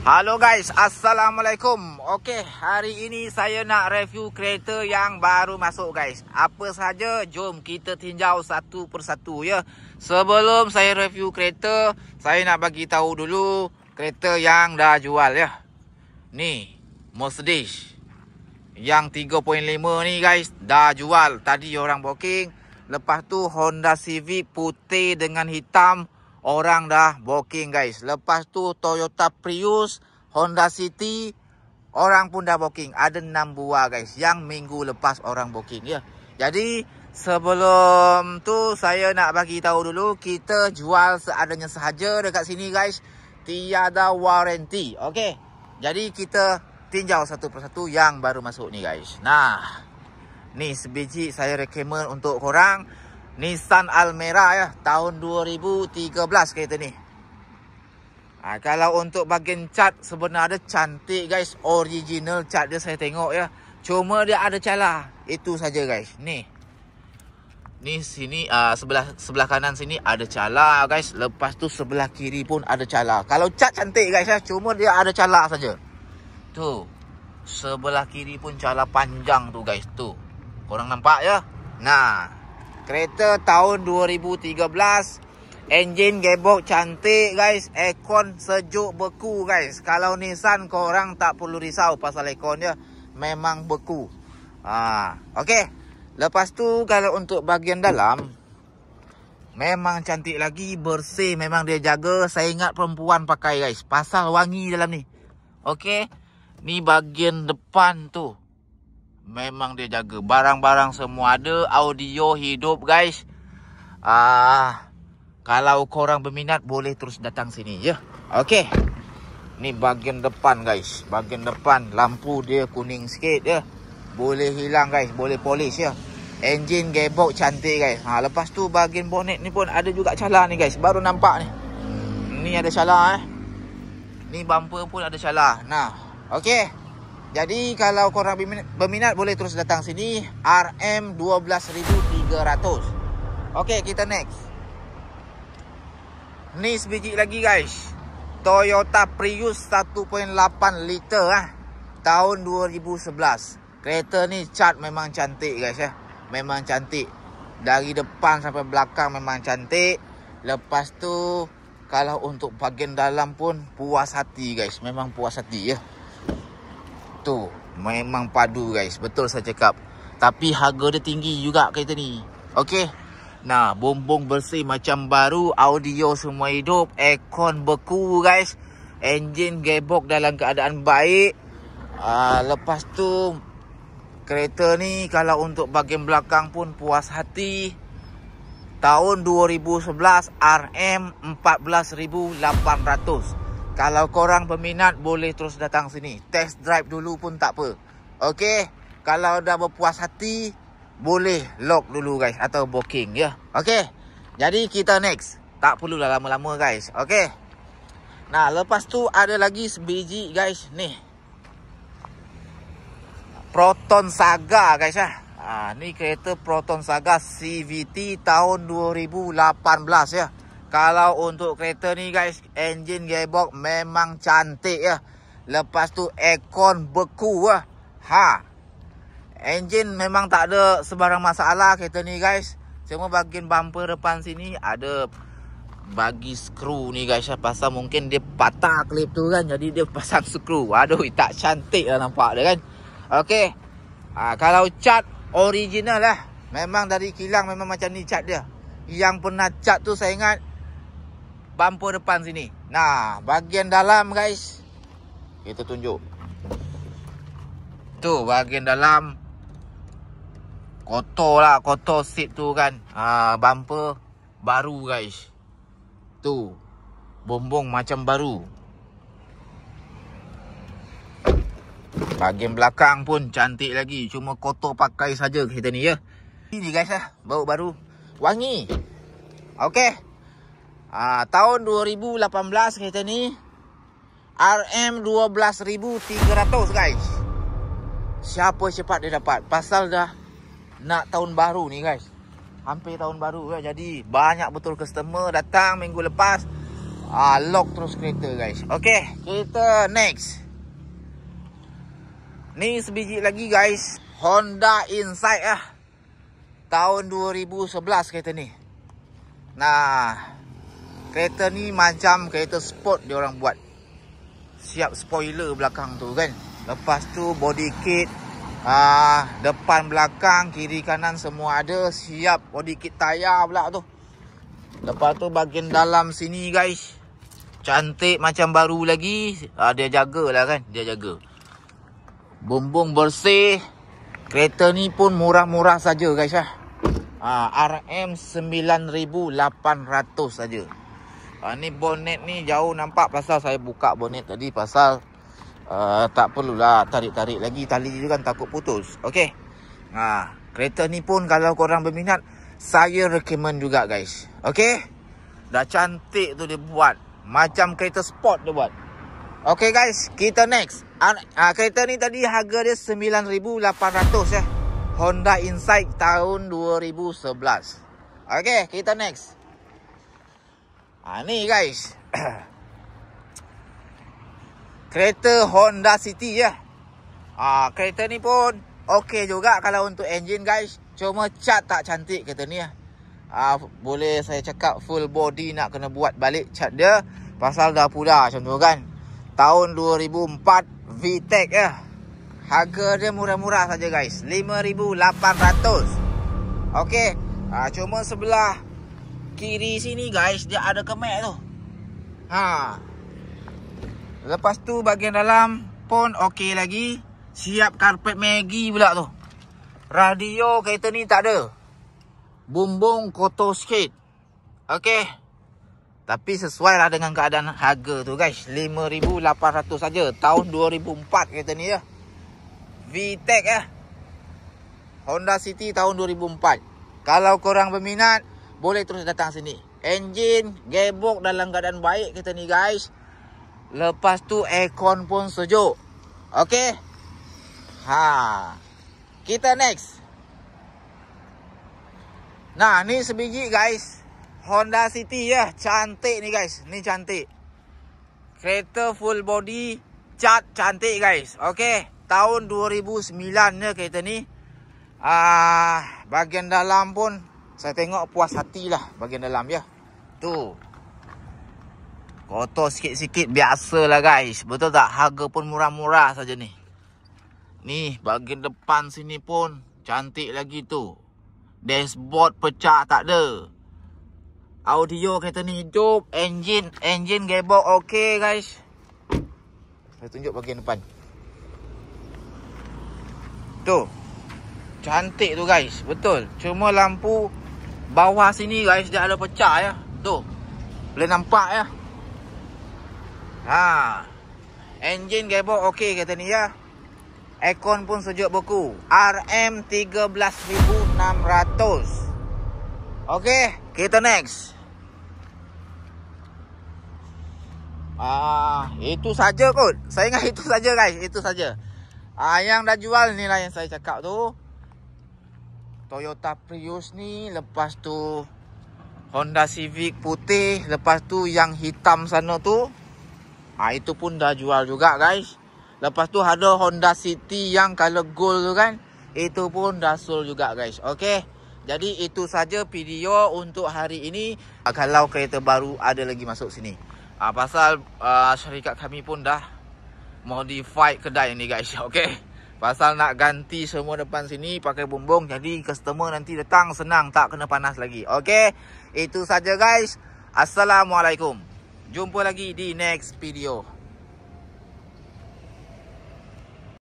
Halo guys, Assalamualaikum. Okey, hari ini saya nak review kereta yang baru masuk guys. Apa saja, jom kita tinjau satu persatu ya. Sebelum saya review kereta, saya nak bagi tahu dulu kereta yang dah jual ya. Ni, Mercedes yang 3.5 ni guys, dah jual. Tadi orang booking. Lepas tu Honda Civic putih dengan hitam, orang dah booking guys. Lepas tu Toyota Prius, Honda City, orang pun dah booking. Ada 6 buah guys yang minggu lepas orang booking ya. Jadi sebelum tu saya nak bagi tahu dulu, kita jual seadanya sahaja dekat sini guys. Tiada warranty. Okey. Jadi kita tinjau satu persatu yang baru masuk ni guys. Nah, ni sebiji saya recommend untuk korang. Nissan Almera ya, tahun 2013 kereta ni. Kalau untuk bahagian cat sebenarnya cantik guys. Original cat dia saya tengok ya. Cuma dia ada celah. Itu saja guys. Ni sini sebelah kanan sini ada celah guys. Lepas tu sebelah kiri pun ada celah. Kalau cat cantik guys ya, cuma dia ada celah saja. Tu. Sebelah kiri pun celah panjang tu guys tu. Korang nampak ya? Nah, kereta tahun 2013. Engine gearbox cantik guys. Aircon sejuk beku guys. Kalau Nissan korang tak perlu risau pasal aircon dia. Memang beku. Okey. Lepas tu kalau untuk bahagian dalam, memang cantik lagi. Bersih memang dia jaga. Saya ingat perempuan pakai guys. Pasal wangi dalam ni. Okey. Ni bahagian depan tu. Memang dia jaga. Barang-barang semua ada. Audio hidup guys. Kalau korang berminat boleh terus datang sini ya. Okey. Ni bahagian depan guys. Bahagian depan lampu dia kuning sikit ya. Boleh hilang guys. Boleh polish ya. Engine gearbox cantik guys. Lepas tu bahagian bonnet ni pun ada juga celah ni guys. Baru nampak ni. Ni ada celah Ni bumper pun ada celah. Nah, okey. Jadi kalau korang berminat boleh terus datang sini. RM 12,300. Okey, kita next. Ni sebiji lagi guys. Toyota Prius 1.8 liter tahun 2011. Kereta ni cat memang cantik guys ya. Memang cantik. Dari depan sampai belakang memang cantik. Lepas tu kalau untuk bahagian dalam pun puas hati guys. Memang puas hati ya. Tu, memang padu guys. Betul saya cakap. Tapi harga dia tinggi juga kereta ni. Okey. Nah, bumbung bersih macam baru. Audio semua hidup. Aircon beku guys. Engine gearbox dalam keadaan baik. Lepas tu kereta ni kalau untuk bahagian belakang pun puas hati. Tahun 2011 RM 14,800. Kalau korang berminat boleh terus datang sini. Test drive dulu pun tak apa. Okey. Kalau dah berpuas hati, boleh lock dulu guys. Atau booking ya. Okey. Jadi kita next. Tak perlulah lama-lama guys. Okey. Nah, lepas tu ada lagi sebiji guys. Ni Proton Saga guys ya. Ni kereta Proton Saga CVT tahun 2018 ya. Kalau untuk kereta ni guys, engine gearbox memang cantik ya. Lepas tu aircon beku ya. Engine memang tak ada sebarang masalah kereta ni guys. Cuma bahagian bumper depan sini ada bagi skru ni guys ya. Pasal mungkin dia patah klip tu kan. Jadi dia pasang skru. Aduh, tak cantik lah nampak dia kan. Okey. Kalau cat original lah. Memang dari kilang memang macam ni cat dia. Yang pernah cat tu saya ingat bumper depan sini. Nah, bahagian dalam guys, kita tunjuk. Tu bahagian dalam. Kotor lah, kotor seat tu kan. Bumper baru guys. Tu bumbung macam baru. Bahagian belakang pun cantik lagi. Cuma kotor pakai saja kereta ni ya. Ini guys bau baru. Wangi. Okey. Tahun 2018 kereta ni. RM 12,300 guys. Siapa cepat dia dapat. Pasal dah nak tahun baru ni guys. Hampir tahun baru ya. Jadi banyak betul customer datang minggu lepas. lock terus kereta guys. Okey, kita next. Ni sebiji lagi guys, Honda Insight tahun 2011 kereta ni. Nah, kereta ni macam kereta sport dia orang buat. Siap spoiler belakang tu kan. Lepas tu body kit, depan belakang kiri kanan semua ada. Siap body kit tayar pula tu. Lepas tu bahagian dalam sini guys, cantik macam baru lagi. Dia jagalah kan, dia jaga. Bumbung bersih. Kereta ni pun murah-murah saja guys RM 9,800 saja. Ni bonnet ni jauh nampak pasal saya buka bonnet tadi pasal tak perlulah tarik-tarik lagi tali tu kan, takut putus. Okey. Kereta ni pun kalau korang berminat, saya recommend juga guys. Okey. Dah cantik tu dia buat. Macam kereta sport dia buat. Okey guys, kita next. Kereta ni tadi harga dia 9,800 Honda Insight tahun 2011. Okey, kita next. Ni guys. Kereta Honda City kereta ni pun okey juga kalau untuk engine guys. Cuma cat tak cantik kereta ni boleh saya cakap full body nak kena buat balik cat dia. Pasal dah pudar macam tu kan. Tahun 2004 VTEC Harga dia murah-murah saja guys, 5,800. Okey. Cuma sebelah kiri sini guys, dia ada kemek tu. Lepas tu bahagian dalam pun okey lagi. Siap karpet Maggie pula tu. Radio kereta ni tak ada. Bumbung kotor sikit. Okey. Tapi sesuai lah dengan keadaan harga tu guys. 5,800 saja. Tahun 2004 kereta ni VTEC Honda City tahun 2004. Kalau korang berminat, boleh terus datang sini. Enjin, gearbox dalam keadaan baik kereta ni guys. Lepas tu aircon pun sejuk. Okey. Kita next. Nah, ni sebiji guys. Honda City cantik ni guys. Ni cantik. Kereta full body, cat cantik guys. Okey. Tahun 2009 kereta ni. Bahagian dalam pun saya tengok puas hatilah bahagian dalam tu. Kotor sikit-sikit biasalah guys. Betul tak? Harga pun murah-murah saja ni. Ni bahagian depan sini pun cantik lagi tu. Dashboard pecah tak ada. Audio kereta ni hidup. Engine gearbox okey guys. Saya tunjuk bahagian depan. Tu. Cantik tu guys. Betul. Cuma lampu bawah sini guys dia ada pecah Tu. Boleh nampak Engine gearbox okey kereta ni Aircon pun sejuk beku. RM 13,600. Okey, kita next. Itu saja kot. Saya ingat itu saja guys, itu saja. Yang dah jual ni lah yang saya cakap tu. Toyota Prius ni, lepas tu Honda Civic putih, lepas tu yang hitam sana tu. Itu pun dah jual juga guys. Lepas tu ada Honda City yang color gold tu kan. Itu pun dah sold juga guys. Okey. Jadi itu saja video untuk hari ini. Kalau kereta baru ada lagi masuk sini. Pasal syarikat kami pun dah modify kedai ni guys. Okey. Pasal nak ganti semua depan sini pakai bumbung. Jadi customer nanti datang senang, tak kena panas lagi. Okey. Itu saja guys. Assalamualaikum. Jumpa lagi di next video.